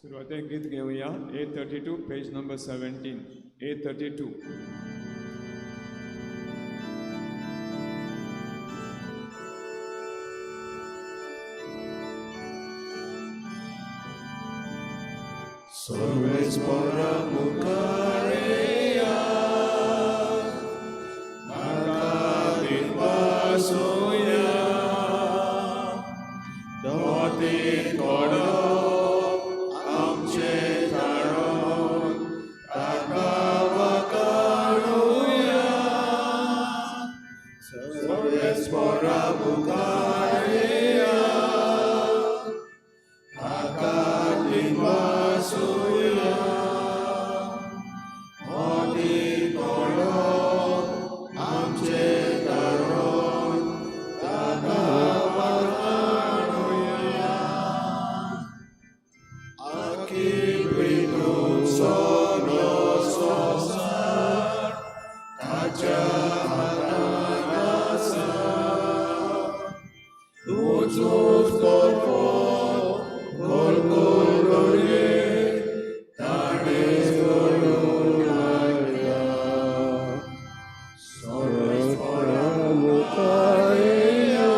सुरुवातीला गीत घेऊया. A32 page number 17. A32. Sorvespora mukareya Makadin basuya Doti kodo amche taron Takavakaruya Sorvespora mukareya Makadin basuya Odi kodo amche taron Takavakaruya Akibritu sono sosar Kajahatanasa Utus torpo Gol golore Tanes golulaya Sorvespora mukareya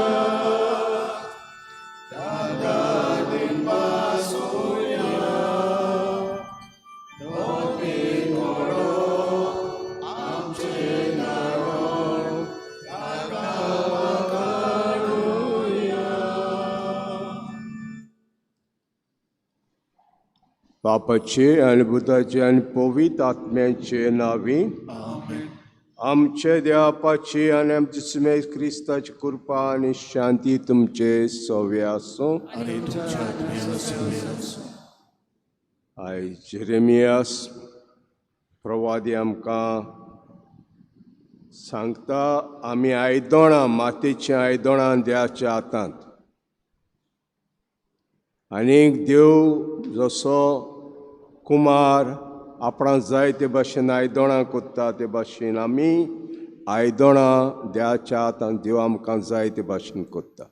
Dagadin basuya Doti kodo amche naron Takavakaruya बापाचे आणि बुधाचे आणि पवित्र आत्म्याचे नावी Amen. आमचे देवापाची आणि आमचे सुमेश क्रिस्ताची कृपा आणि शांती तुमचे सव्य असो. आणि तुमच्या आत्म्याला सेवे असो. आय जेरेमियास प्रवादी आमकां सांगता आमी आयदोणां मातयेचीं आयदोणां देवाच्या हातांत आनीक देव जसो कुमार आपणाक जाय ते भाशेन आयदोणां कोत्ता ते भाशेन आमी आयदोणां देवाच्या हातांत देव आमकां जाय ते भाशेन कोत्ता.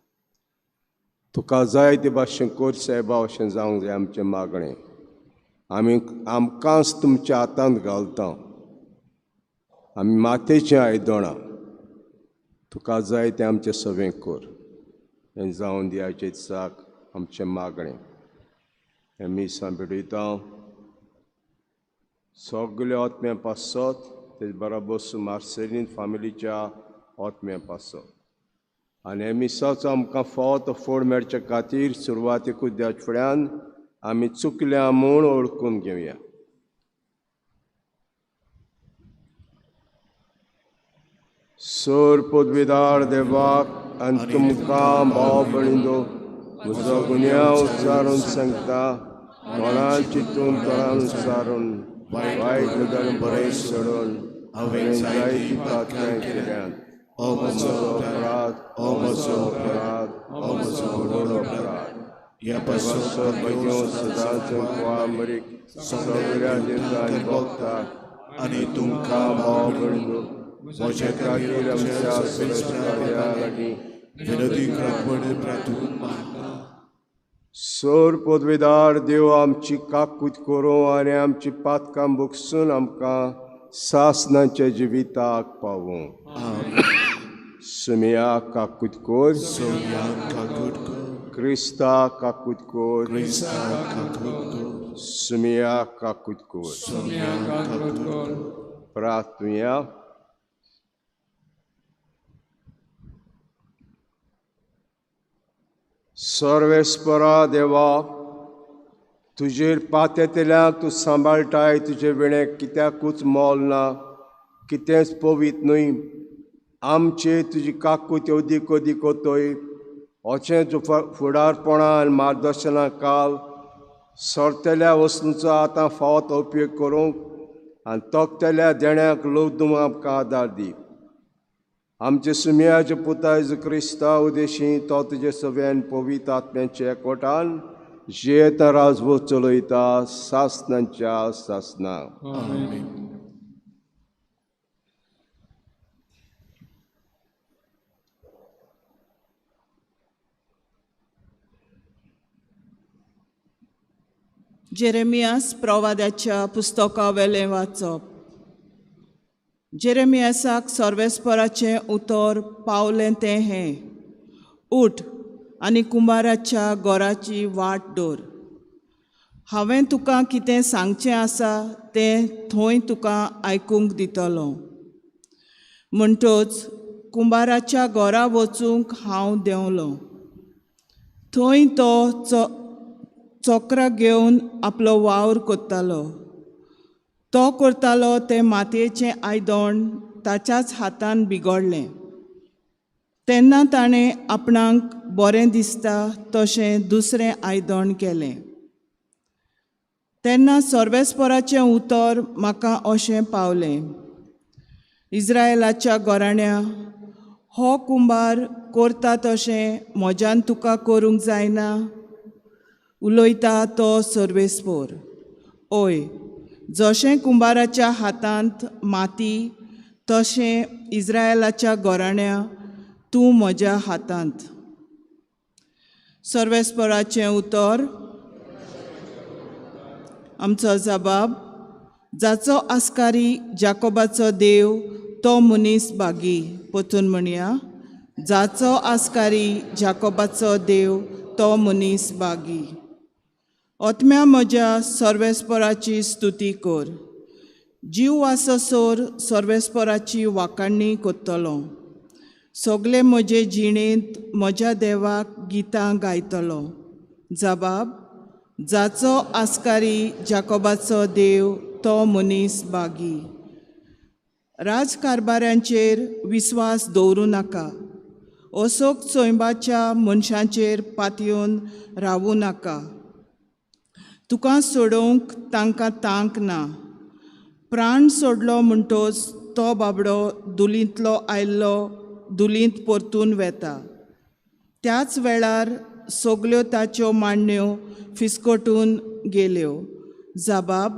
तुका जाय ते भाशेन कोर सायबा अशें जावंक जाय आमचें मागणें. आमी आमकांच तुमच्या हातांत घालता. आमी मातयेचीं आयदोणां तुका जाय तें आमचें सवें कोर. हें जावन दियाचे दिसाक आमचें मागणें. हें मिसां भिडयता सगल्या ओतम्या पासत तेजे बरोबर मार्सेलीन फामिलीच्या ओतम्या पासत. आनी हे मिसाचो आमकां फावो फोड मेळचे खातीर सुरवातेकूच देवाचे फुड्यान आमी चुकल्या म्हूण ओळखून घेवया. सोर पदवीदार देवाक आनी तुमकां भाव भयणींनो म्हजो गुन्यांव उच्चारून सांगता. तोंडान चिंतून तोंडान उच्चारून वायट गजाल बरें सोडून हांवें जायतीं पातकां केल्यात. हो म्हजो अपराध, हो म्हजो अपराध, हो म्हजो व्हड अपराध. ह्या पासून घेवन सदांच कुवामरीक सगळ्या देशांनी भोगतात आनी तुमकां भाव भयणींनो म्हजे खातीर आमच्या सुरक्षाया लागीं विनोदी क्रमण प्रार्थून मागता. सोर पदवीदार देव आमची काकूत करूं आनी आमची पातकां भोगसून आमकां सासणाच्या जिविताक पावूं. सुमया काकूत कोर, सोम्यांक काकूट कर. क्रिस्ता काकूत कोर, क्रिस्ताक काकूट कर. सुमया काकूत कोर. सोम्यांक काकूट कर. प्रार्थुया. सर्वेस्परा देवा, तुजेर पातेतल्यांक तूं सांबाळटाय. तुजे विणें कित्याकूच मोल ना, कितेंच पवीत न्हय. आमचे तुजी काकूत अदीक अदीक कोतोय. अशेंच फुडारपणां आनी मार्गदर्शना काल सरतल्या वस्तूंचो आतां फावो तो उपयोग करूंक आनी तोखतल्या देण्याक लोक आमकां आदार दी. आमचे सुमयाचे पुता जेजू क्रिस्ता उदेशी तो तुजे सव्यान पवित्र आत्म्याच्या एकवटान जियेता राजभोग चलयता सासणांच्या सासणां. जेरेमियास प्रवाद्याच्या पुस्तका वेलें वाचप. जेरेमियासाक सर्वेस्पराचें उतर पावलें तें हें: उठ आनी कुंभाराच्या घराची वाट दवर. हांवें तुका कितें सांगचें आसा तें थंय तुका आयकूंक दितलो. म्हणटच कुंभाराच्या घरा वचूंक हांव देंवलो. थंय तो चक्र घेवन आपलो वावर कोत्तालो. तो करतालो तें मातयेचें आयदन ताच्याच हातान बिगडलें. तेन्ना ताणें आपणाक बरें दिसता तशें दुसरें आयदन केलें. तेन्ना सर्वेस्पराचें उतर म्हाका अशें पावलें: इस्रायेलाच्या घराण्या, हो कुंभार करता तशें म्हज्यान तुका करूंक जायना? उलयता तो सर्वेस्पर: ओय, जशें कुंभाराच्या हातांत माती तशें इस्रायेलाच्या घराण्या तूं म्हज्या हातांत. सर्वेस्पराचें उतर. आमचो जबाब: जाचो आस्कारी जाकोबाचो देव तो मनीस बागी. परतून म्हणया: जाचो आस्कारी जाकोबाचो देव तो मनीस बागी. ओतम्या म्हज्या सर्वेस्पराची स्तुती कर. जीव आससोर सर्वेस्पराची वाखाणणी कोत्तलो. सगळे म्हजे जिणेंत म्हज्या देवाक गितां गायतलो. जबाब: जाचो आस्कारी जाकोबाचो देव तो मनीस बागी. राजकारबाऱ्यांचेर विस्वास दवरूं नाका. अशोक चोयंबाच्या मनशांचेर पातयेवन रावूं नाका. तुका सोडूंक तांकां तांक ना. प्राण सोडलो म्हणटच तो बाबडो दुलींतलो आयिल्लो दुलींत परतून वेता. त्याच वेळार सगल्यो ताच्यो मांडण्यो फिसकटून गेल्यो. जबाब: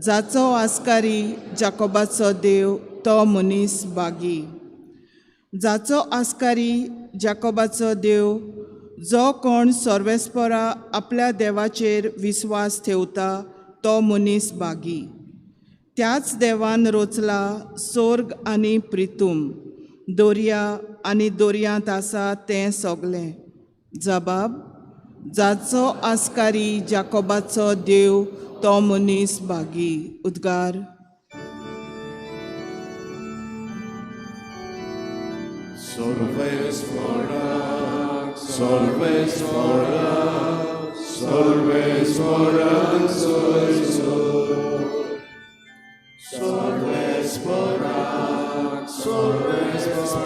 जाचो आस्कारी जाकोबाचो देव तो मनीस बागी. जाचो आस्कारी जाकोबाचो देव, जो कोण सर्वेस्परा आपल्या देवाचेर विस्वास ठेवता तो मनीस बागी. त्याच देवान रचला सोर्ग आनी प्रितूम, दर्या आनी दर्यांत आसा तें सगलें. जबाब: जाचो आस्कारी जाकोबाचो देव तो मनीस बागी. उद्गार. Sorvesporak, sorvesporak, sorvesporak, sorvesporak, sorvesporak,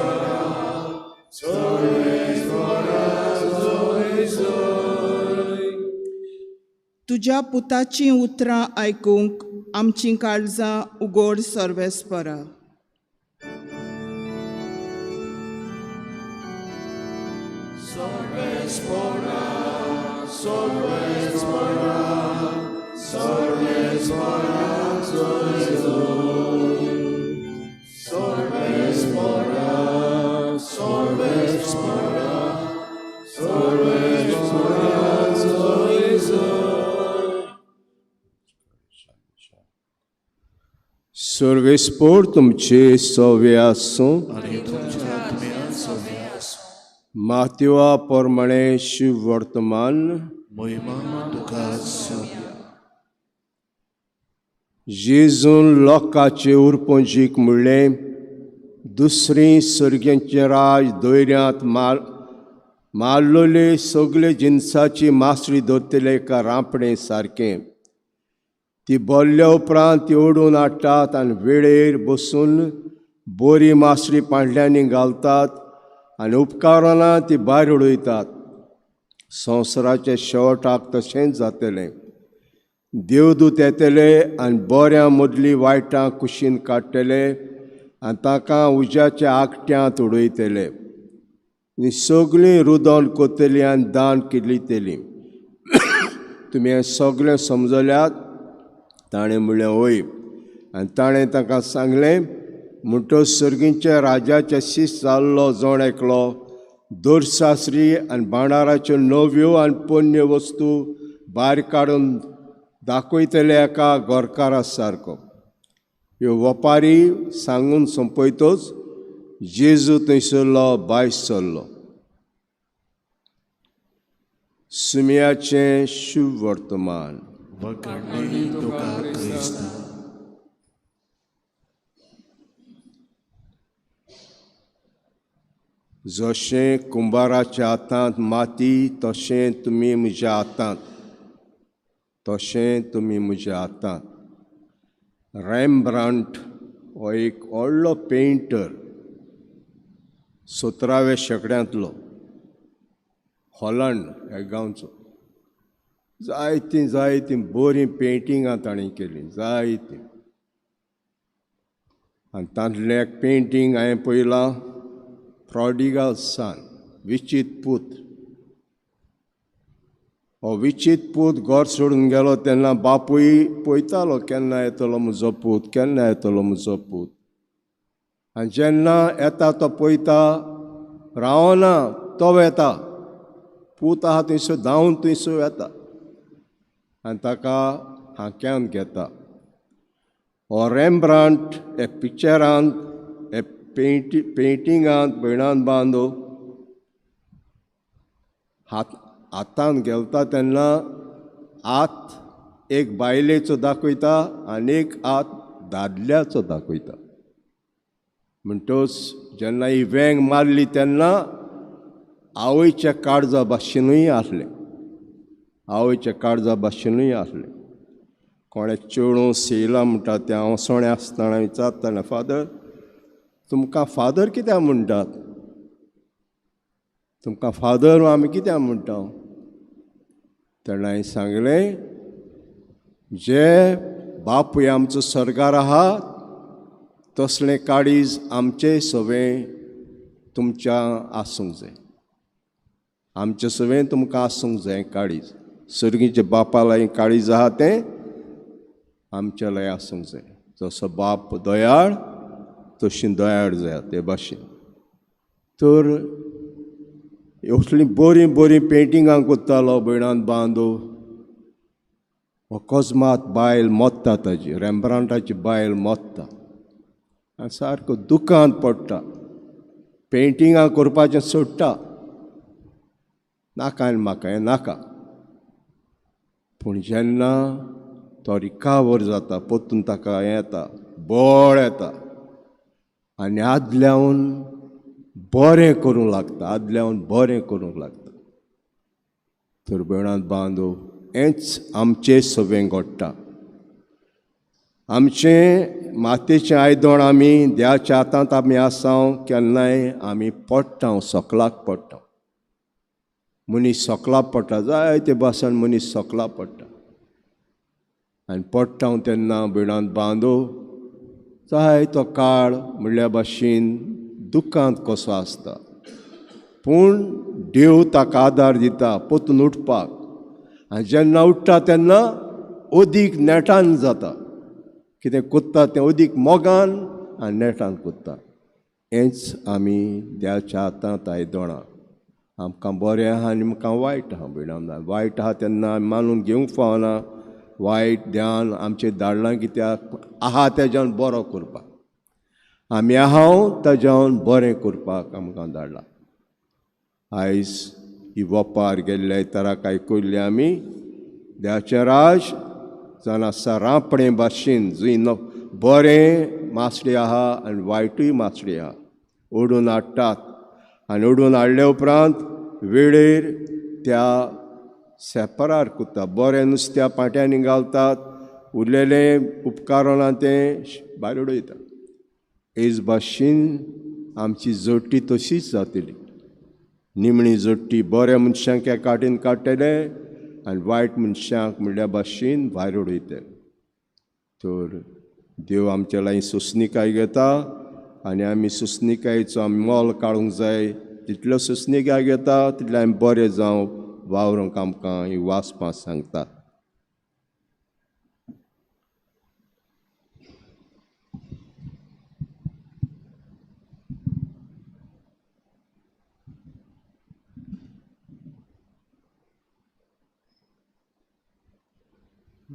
sorvesporak. तुज्या पुताचीं उतरां आयकूंक आमचीं काळजां उगड सर्वेस्परा. Sorvesporak, sorvesporak, sorvesporak, sorvesporak, sorvesporak, sorvesporak, सर्वेस्पोर तुमचे सवे आसूं. आनी तुमच्या आत्म्यान सवे आसूं. मातवा प्रमाणे शुभ वर्तमान. महिमा तुका सव्या. जेजून लोकाचे उरपंजीक म्हणलें, दुसरी सर्गेचें राज दोयऱ्यांत मारलोले सगळे जिनसाची मासळी धरतले का रांपणें सारकें. ती बोल्ल्या उपरांत ती ओडून हाडटात आनी वेळेर बसून बरी मासळी पांडल्यांनी घालतात आनी उपकारांना ती भायर उडयतात. संवसाराच्या शेवटाक तशेंच जातलें. देवदूत येतले आनी बऱ्यां मदलीं वायटां कुशीन काडटले आनी तांकां उज्याच्या आगट्यांत उडयतले. आनी सगळीं रुदोन कोत्तलीं आनी दान केलीतलीं. तुमी हें सगळें समजल्यात? ताणें म्हणलें, वय. आनी ताणें तांकां सांगलें, म्हणटच सर्गीच्या राजाच्या शीस जाल्लो जण एकलो दोरसासरी आनी भांडाराच्यो नव्यो आनी पोन्न्यो वस्तू भायर काडून दाखयतले एका गोरकारा सारको ह्यो वपारी सांगून सोंपयतोच जेजू थंयसरलो भायर सरलो. सुमयाचें शुभ वर्तमान. वखणी तुका क्रिस्त. जशें कुंभाराच्या हातांत माती तशें तुमी म्हज्या हातांत, तशें तुमी म्हज्या हातांत. रॅम्ब्रांट हो एक व्हडलो पेंटर 17व्या शेंकड्यांतलो, हॉलंड ह्या गांवचो. जायतीं बरीं पेंटिंगां ताणें केलीं, जायतीं. आनी तांतलें एक पेंटींग हांवें पळयलां, प्रॉडिगल सन, विचीत पूत. हो विचीत पूत घर सोडून गेलो तेन्ना बापूय पळयतालो केन्ना येतलो म्हजो पूत, केन्ना येतलो म्हजो पूत. आनी जेन्ना येता तो पळयता, रावना तो येता, पूत आहा थंयसर धांवन थंयसर येता आनी ताका हांक्यांत घेता. हो रॅम्ब्रांट हे पिक्चरांत, हे पेंटिंगांत भयणान बांदो हातांत घेता तेन्ना हात एक बायलेचो दाखयता आनी एक हात दादल्याचो दाखयता. म्हणटच जेन्ना ही वेंग मारली तेन्ना आवयच्या काळजा भाशेनूय आसलें, आवयच्या काळजा भाशेनूय आसलें. कोणें चेडूं सेला म्हणटा तें हांव सोणें आसतना विचारतालें, फादर तुमकां फादर कित्याक म्हणटात? तुमकां फादर आमी कित्याक म्हणटा? तेन्ना हांवें सांगलें, जे बापूय आमचो सर्गार आहा तसलें काळीज आमचें सवें तुमच्या आसूंक जाय. आमचें सवें तुमकां आसूंक जाय काळीज. सर्गीच्या बापा लागी काळीज आहा तें आमच्या लागी आसूंक जाय. जसो बाप दयाळ तशीं दयाळ जाय ते भाशेन. तर असलीं बरीं पेंटिंगां कोत्तालो भयणान बांदो. अकस्मात बायल मोत्ता ताजी, रॅम्ब्रांटाची बायल मोत्ता आनी सारको दुखांत पडटा. पेंटिंगां करपाचें सोडटा, नाका आनी म्हाका हें नाका. पूण जेन्ना तो रिकावर जाता परतून ताका हें येता, बळ येता आनी आदल्यावन बरें करूंक लागता, आदल्यावन बरें करूंक लागता. तर भयणान बांदो हेंच आमचें सवें घडटा. आमचें मातयेचें आयदन आमी देवाच्या हातांत आमी आसांव केन्नाय आमी पडटां, सकलाक पडटा. मनीस सकलाक पडटा, जायते भाशेन मनीस सकलाक पडटा. आनी पडटा तेन्ना भयणान बांदो जाय तो काळ म्हणल्या भाशेन दुखांत कसो आसता. पूण देव ताका आदार दिता परतून उठपाक. आनी जेन्ना उठटा तेन्ना अदीक नेटान जाता. कितें कोत्ता तें अदीक मोगान आनी नेटान कोत्ता. हेंच आमी देवाच्या हातांत आयदनां. आमकां बरें आहा आनी आमकां वायट आहा भयणान. वायट आहा तेन्ना आमी मानून घेवंक फावना. वायट देवान आमचेर धाडलां कित्याक आहा तेज्यान बरो करपाक. आमी आहांव ताज्यान बरें करपाक आमकां धाडलां. आयज ही वपार गेल्ल्या इतराक आयकयल्लें आमी देवाचें राज जावन आसा रांपणे भाशेन जंय बरें मासडी आहा आनी वायटूय मासडी आहा. ओडून हाडटात आनी ओडून हाडले उपरांत वेळेर त्या सेपरार कोत्ता. बरें नुस्त्या पाट्यांनी घालतात, उरलेलें उपकारां तें भायर उडयतात. हेच भाशेन आमची जोडटी तशीच जातली. निमणी जोडटी बऱ्या मनशांक एका वाटेन काडटले आनी वायट मनशांक म्हणल्या भाशेन भायर उडयतले. तर देव आमच्या लागीं सुस्निकाय घेता आनी आमी सुस्निकायेचो आमी मोल काडूंक जाय. जितलो सुस्निकाय घेता तितलें आमी बरें जावं वावरूंक आमकां ही वाचपां सांगतात.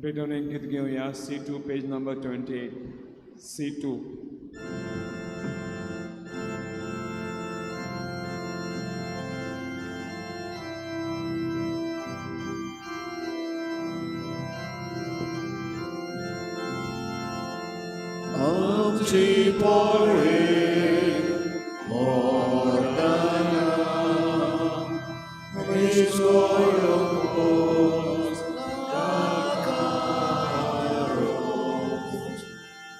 बेटोने गीत घेऊया C2 पेज नंबर 28 C2. आमची पोळे मोरताना मिसळून ताकारोस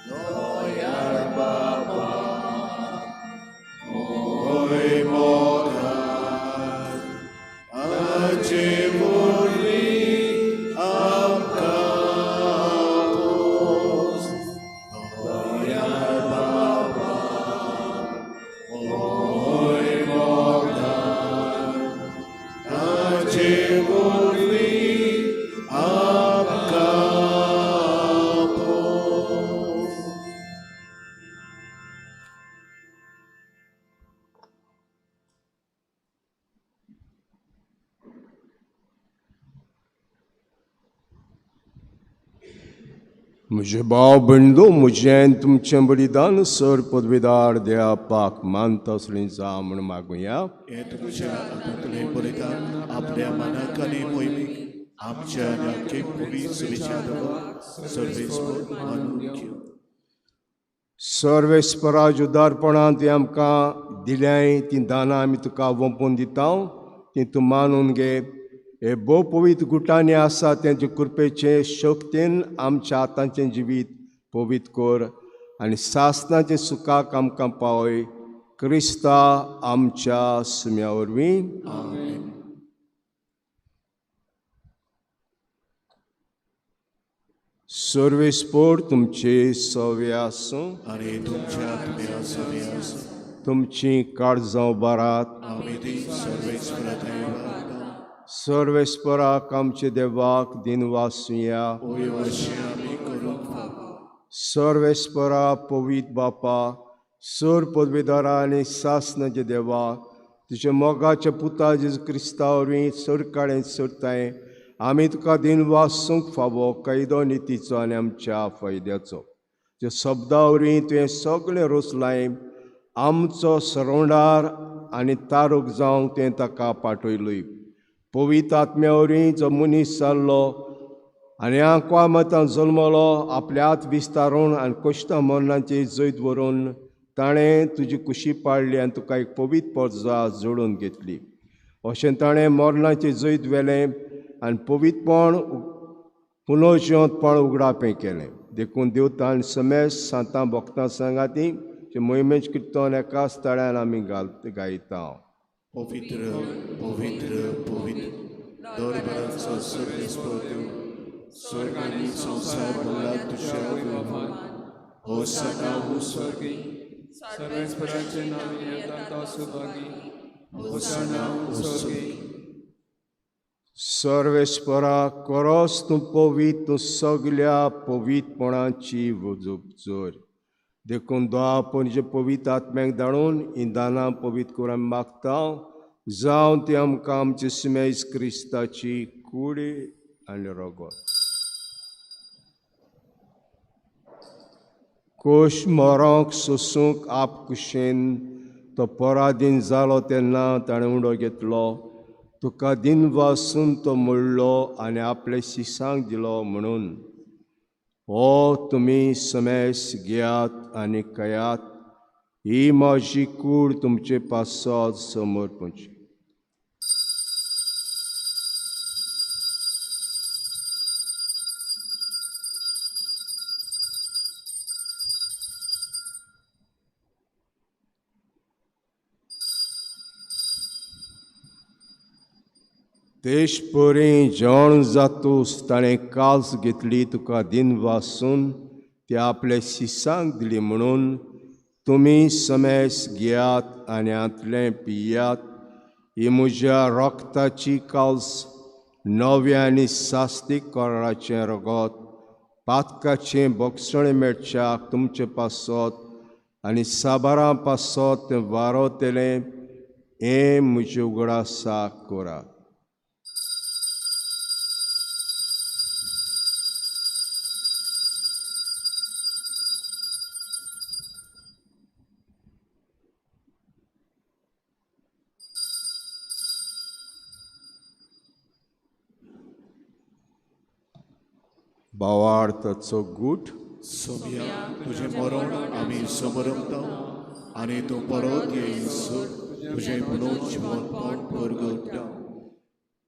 दोयार बाबा ओय मोगान आमचे पोळी आमकां पोस दोयार बाबा ओय मोगान आमचे पोळी आमकां पोस. म्हजे भाव बंडू म्हजें तुमचें बलिदान सर पदवीदार देवा पाक मानता असलें जा म्हण मागुया. हे तुमच्या हातांतलें बलिदान आपल्या मनाक आनी मोहिमेक आमच्या नाके पुरी सुविचार सर्वेस्पर मानून घेऊ. सर्वेस्पराज उदारपणान तुवें आमकां दिल्याय तीं दानां आमी तुका वंपून दिता तीं तूं मानून घे. हे भोव पवित्र गुटांनी आसा तेंचे कृपेचे शक्तीन आमच्या हातांचें जिवीत पवित्र कर आनी सासणाच्या सुखाक आमकां पावय. क्रिस्ता आमच्या सुम्या वरवीं. सर्वेस्पर तुमचे सवे आसूं आनी तुमच्या आत्म्या सवे आसूं. तुमची काळजां बारात. आमी ती सर्वेस्पराक सर्वेस्पराक आमचे देवाक दिन वासुया. ओय अशें आमी करूंक फावो. सर्वेस्परा पवित्र बापा सर पदवीदारा आनी सासणाचे देवा तुज्या मोगाच्या पुता जेजू क्रिस्ता वरवीं सरकाळें सरताय आमी तुका दिन वासूंक फावो कैदो नितीचो आनी आमच्या फायद्याचो. जे शब्दा वरवीं तुवें सगळें रोसलाय आमचो सरवंडार आनी तारूक जावंक तुवें ताका पाठयलोय. पवित्र आत्म्या वरवीं जो मनीस जाल्लो आनी आंकवा मतां जल्मलो आपल्या हात विस्तारून आनी कश्टां मरणाची जैत व्हरून ताणें तुजी कुशी पाडली आनी तुका एक पवित्र पर्जा जोडून घेतली. अशें ताणें मरणाचें जैत व्हेलें आनी पवित्रपण पुनर्जिवंतपण उगडापें केलें. देखून देवतां आनी समेज सांतां भक्तां सांगाती जे मोहिमेचे किर्तन एकाच तळ्यान आमी गायता. पवित्र पवित्र पवित्र दरबाराचो सर्वेस्पर देव स्वर्ग आनी संवसार भरला तुज्या विमान. होसाना हो स्वर्गी सर्वेस्पराचे नावे येता तो सुभागी. होसाना हो स्वर्गी. सर्वेस्परा कोरोस तूं पवित्र तूं सगळ्या पवित्रपणाची वजूप जोर. देखून दोआपणचे पवित्र आत्म्याक धाडून हीं दानां पवित्र करून आमी मागता. जावं ती आमकां आमचे सुमेज क्रिस्ताची कूडी आनी रगत. कोश मरोंक सोसूंक आप कुशेन तो पराधीन जालो तेन्ना ताणें उंडो घेतलो. तुका दिन वासून तो मोडलो आनी आपल्या शिसांक दिलो म्हणून हो तुमी समेस घेयात आनी कयात. ही म्हजी कूड तुमचे पासत समर्पणची. देशभरी जेवण जातूस ताणें काल्स घेतली तुका दिन वासून ती आपल्या शिसांक दिली म्हणून तुमी समेस घेयात आनी आंतलें पियात. ही म्हज्या रोगताची काल्स नव्या आनी सास्तीक कराराचें रगत पातकाचें भक्षण मेळच्याक तुमचे पासत आनी साबारां पासत तें वारोतेलें हें म्हजें उगडासाक करात. भावार्थाचो गूट सोम्या तुझे मरण आमी समरमता आनी तूं परत येयसर तुझे पुनर्जीवनपण परगट्टा.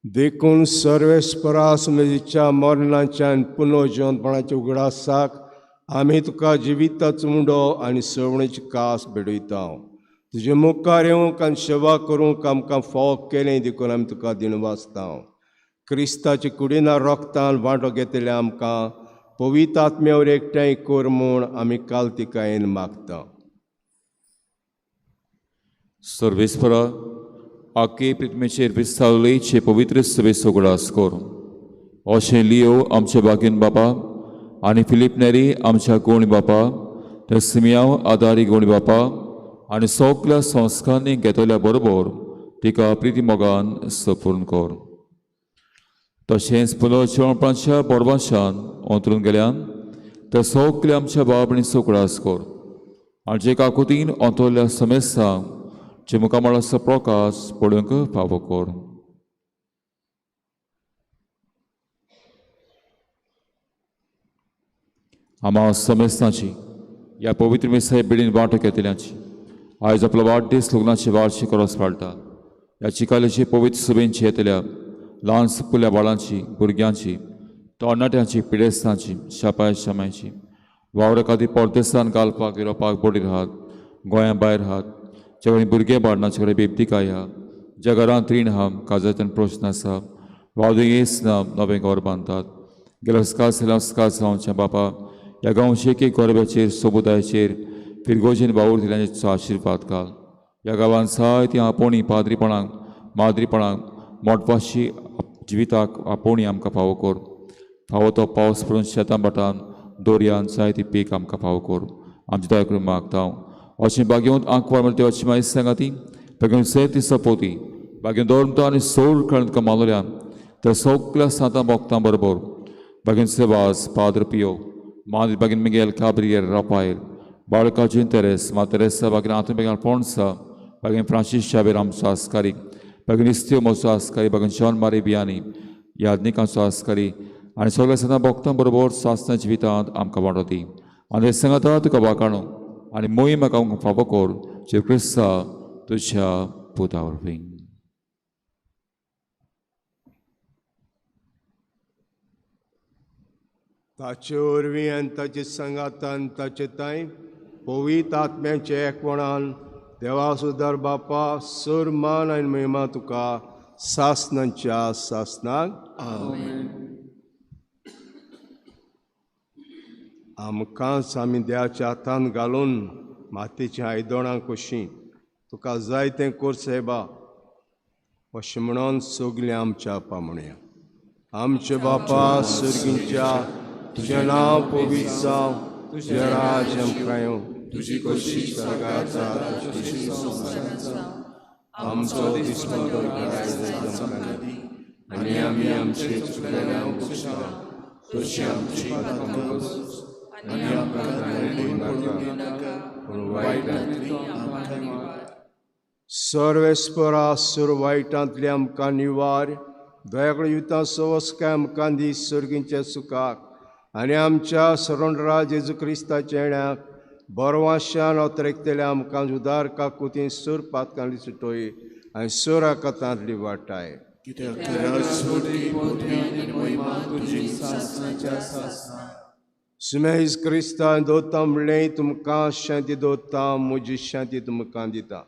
देखून सर्वेस्परास मेजीच्या मरणाच्यान पुनर्जीवनपणाच्या उगडासाक आमी तुका जिविताचो मुंडो आनी सवणीची कास बेडयता. तुजे मुखार येवंक आनी सेवा करूंक आमकां फाव केलें देखून आमी तुका दिनवासता. क्रिस्ताच्या कुडीना रोगतान वांटो घेतले आमकां पवित्र आत्म्यावर एकठांय कर म्हूण आमी कालतिकायेन मागता. सर्वेस्परा आखे पृथ्वीचेर विस्तारलेचे पवित्र सभेचो उगडास कर. अशें लियो आमच्या बागेन बापा आनी फिलीप नेरी आमच्या गोवणी बापा ते सिमियांव आदारी गोवणी बापा आनी सगल्या संस्कारांनी घेतल्या बरोबर तिका प्रिती मोगान सपूर्ण कर. तशेंच पुनर्जीवनपणाच्या परवाशान अंतरून गेल्यान ते सगल्या आमच्या भाव भयणीचो उगडास कर. आनी जे काकुतीन अंतरल्या समेस्तांक जे मुखामळाचो प्रकाश पळोवंक फावो कर. आम्हा समेस्तांची ह्या पवित्र मिसाय बेडीन वांटो घेतल्यांची आयज आपलो वाडदीस लग्नाची वार्षिक रोस पाळटा. ह्या चिकालेची पवित्र सभेंची येतल्या ल्हान सकुल्या बाळांची भुरग्यांची तरणाट्यांची पिडेस्तांची शापाय शामायची वावरा खातीर परदेसान घालपाक विरोवपाक बडी राहात गोंया भायर आहात जे कडेन भुरगे बाळनाचे कडेन बेबतीकाय आहा ज्या घरांत रीण आहा काजाच्यान प्रश्न आसा वावदे येस ना नवें घर बांदतात गेल्या जावच्या बापा ह्या गांवचे एक गोरब्याचेर समुदायाचेर फिरगोजेन वावूर दिल्ल्याचो आशिर्वाद घाल. ह्या गांवांत जायतीं आपोणी पाद्रीपणांक माद्रीपणांक मोठवाशी जिविताक आपोणी आमकां फावो कर. फावो तो पावस पडून शेतां भाटान दोरयान जायती पीक आमकां फावो कर. आमची दया करून मागता हांव. अशें बागेवंत आंकवार म्हणटा देवाची मायज सांगाती बागेवंत सेत दिसा पोती बागेवंत दौरता आनी सोड खेळून तुका मालोल्यान त्या सगल्या सातां भोगतां बरोबर बागेवंत सेवास पाद्र पियो माद्री बागेन मिगेल काब्रियल रापायल बाळकाजीन तेरेस मातेरेसा बागेन आतून बेगान पोणसा बागेन फ्रांसीस शाबेर आमचो आस्कारी बागेन इस्त्यो म्हजो आस्कारी बागेन शॉन मारी बियानी यादनिकांचो आस्कारी आनी सगळ्या सातां भोगतां बरोबर सासना जिवितांत आमकां वांटो दी. आनी हे सांगाता तुका वाकाणो आनी मोहीम म्हाका आमकां फावो कर जे क्रिस्ता तुज्या पुता वरवीं. ताचे वरवीं आनी ताचे संगातान ताचे ताई पवित्र आत्म्याचे एकवणान देवा सुदार बापा सर मान आनी महिमा तुका सासनांच्या सासनाक आमकांच आमी देवाच्या हातान घालून मातयेच्या आयदोणां कशीं तुका जाय तें कर साहेबा अशें म्हणून सगलीं आमच्या पामण्या. आमचे बापा सर्गींच्या तुजें नांव पवित्र जावं तुजें राज आमकां येवं तुजी कशी स्वर्गांत जाता तशी संवसारांत जावं. आमचो दिसपट्टो आमकां दी आनी आमी आमचे चुकलेल्यांक बक्षता तशी आमची आनी आमकां नाका पूण वायटांतली आमकां निवार. सर्वेस्परा सुर वायटांतली आमकां निवार. दयाकडे युतां सवस्काय आमकां दी सर्गींच्या सुखाक आनी आमच्या सरोंडरा जेजू क्रिस्ताच्या येण्याक बरवाशान अतरेकतेल्या आमकां उदार काकुतीन सूर पातकांतली सुटोय आनी सूर आकातांतली वाटाय. सुमेज क्रिस्तान दोता म्हणलें तुमकां शांती दोता म्हजी शांती तुमकां दिता.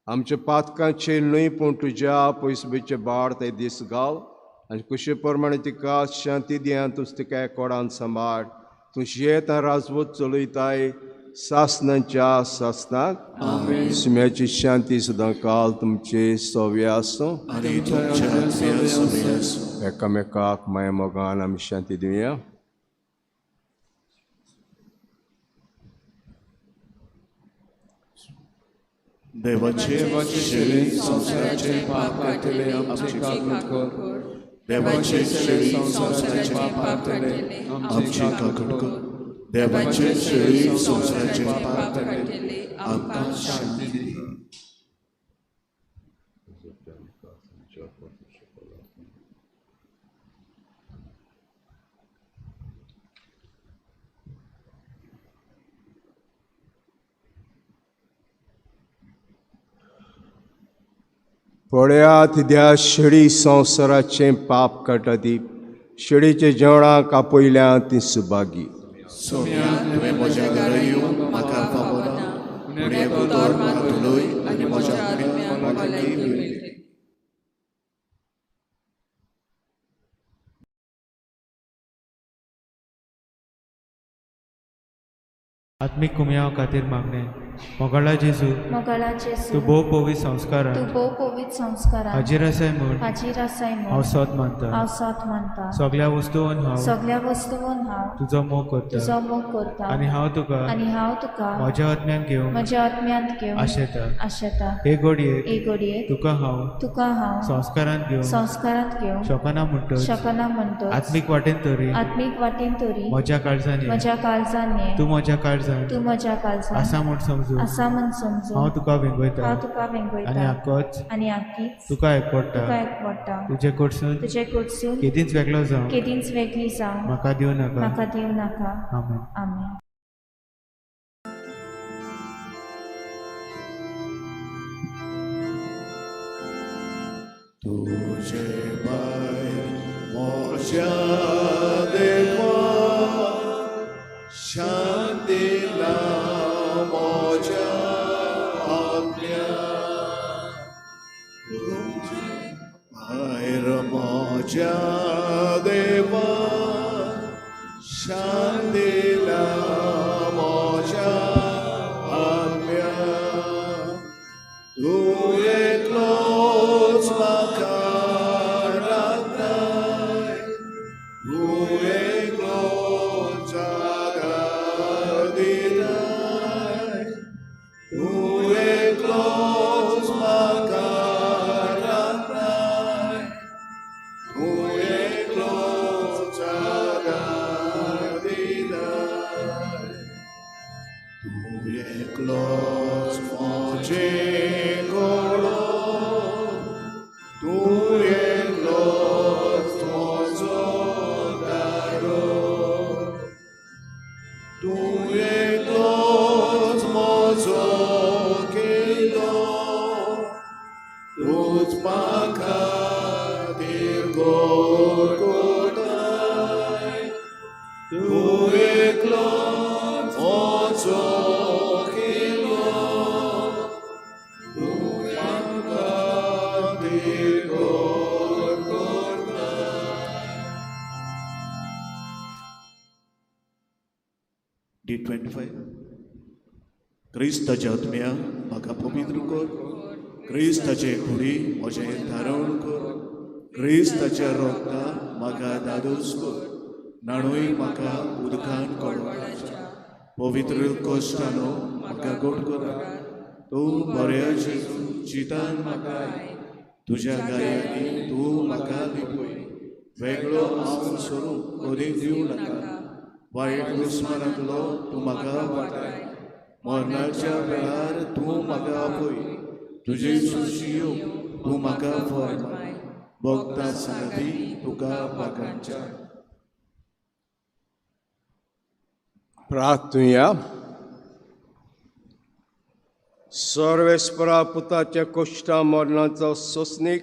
आमच्या पातकांचेर न्हय पूण तुज्या पयसुबेचे बाळ ते दीस घाल आनी कुशे प्रमाणे तिका शांती दियान तुज तिका एकोडान सांबाळ. तूं शेत आनी राजवत चलयताय सासनांच्या सासनाक सुम्याची शांती सुद्दां काल तुमचे सव्य आसूं एकामेकाक माया मोगान आमी शांती दिवया. देवाचे शरीर संसाराचे पाप काढले आमचे काकूट कर. देवाचे शरीर संसाराचे पाप काढले आमचे काकूट कर. देवाचे शरीर संसाराचे पाप काढले आमकां शांती दी. पळयात ह्या शेळी संवसाराचें पाप काडटा ती शेळीच्या जेवणाक आपयल्या ती सुभागी सोम्या तुवें म्हज्या घरा येवन म्हाका फावना पुणें दोतोर मातुलोय आनी म्हज्या आत्म्याक भलायकी मेळटली. आत्मीक कुमयाव खातीर मागणें मोगाळा जेजू मोगाळा तूं जेजू भोव पवित्र संस्कारान तूं भोव पवित्र संस्कारान हाजीर आसाय म्हूण हाजीर आसाय हांव म्हूण सोत मानता. हांव साथ मानता. सगळ्या वस्तूंन हांव सगळ्या वस्तूंन हांव तुजो मोग करता तुजो मोग करता आनी हांव तुका आनी हांव तुका म्हज्या आत्म्यान घेवन म्हज्या आत्म्यांत घेवन आशेता. आशेता. हे घडयेक एक घडयेक तुका हांव तुका हांव संस्कारान घेवन संस्कारांत घेवन शोकना म्हणटच शकना म्हणटच आत्मीक वाटेन तरी आत्मीक वाटेन तरी म्हज्या काळजांनी म्हज्या काळजांनी तूं म्हज्या काळजांत तूं म्हज्या काळजांत आसा म्हूण समजून आसा म्हूण समजून हांव तुका वेंगयता हांव तुका आनी वेंगयता आक्कोच आनी आख्खीच तुका एकपडटा तुका एकवडटा. तुजे कडसून तुजे कडसून केदींच वेगळो जावं केदींच वेगळी जावं म्हाका दिवं नाका. म्हाका दिवं नाका. आमेन. आमेन. तुझे भायर म्हज्या देवा शांतीला म्हज्या आत्म्या तुझे भायर म्हज्या देवा शांतीला म्हज्या आत्म्या तूं एकलोच म्हाका राखताय तूं एकलोच जागा दिताय तूं एकलोच म्हाका राखताय तूं एकलोच जागा दिताय तूं एकलोच म्हजें घोडो तूं एकलोच म्हजो दारो तूं एकलोच म्हजो केलो तूंच म्हाका तिरगोड कोरताय तूं एकलोच म्हजो केलो तूं म्हाका तिरगोड कोरताय. D25 क्रिस्ताच्या आत्म्या म्हाका पवित्र कर क्रिस्ताचे कुडी म्हजें धारण कर क्रिस्ताच्या रोगता म्हाका दादोस कर नाणूय म्हाका उदकान कळोवपाच्या पवित्र कोश्टानो म्हाका गोड कर तूं बऱ्या जेजू जितान म्हाका तुज्या गायांनी तूं म्हाका लिपय वेगळो हांव सोडूंक कधी दिवं नाका वायट दुस्मानांतलो तूं म्हाका वाटाय मरणाच्या वेळार तूं म्हाका आपय तुजे सुशियो तूं म्हाका फळमाय भक्तां सांगती तुका बागांच्या प्रार्थुया सर्वेस्परा पुताच्या कोश्टा मरणाचो सोंसणीक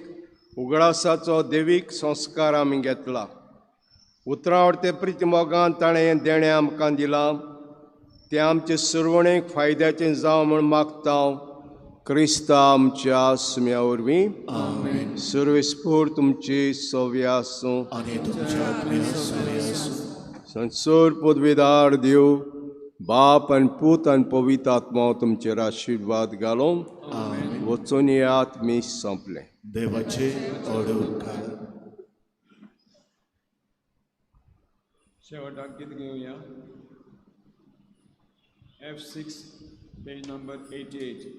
उगडासाचो देवीक संस्कार आमी घेतला उतरावडते प्रितीमोगान ताणें हें देणें आमकां दिलां तें आमचे सुरवणेक फायद्याचें जावं म्हूण मागता हांव क्रिस्ता आमच्या सुम्या वरवीं सर्वेस्पूर तुमची सव्य आसूं आनी तुमच्या आत्म्या सवय आसूं संसोर पदवीदार देव बाप आनी पूत आनी पवित्र आत्मा तुमचेर आशिर्वाद घालून वचून येयात मी संपलें देवाचे ओडवकार शेवटाक गीत घेवया F6 पेज नंबर 88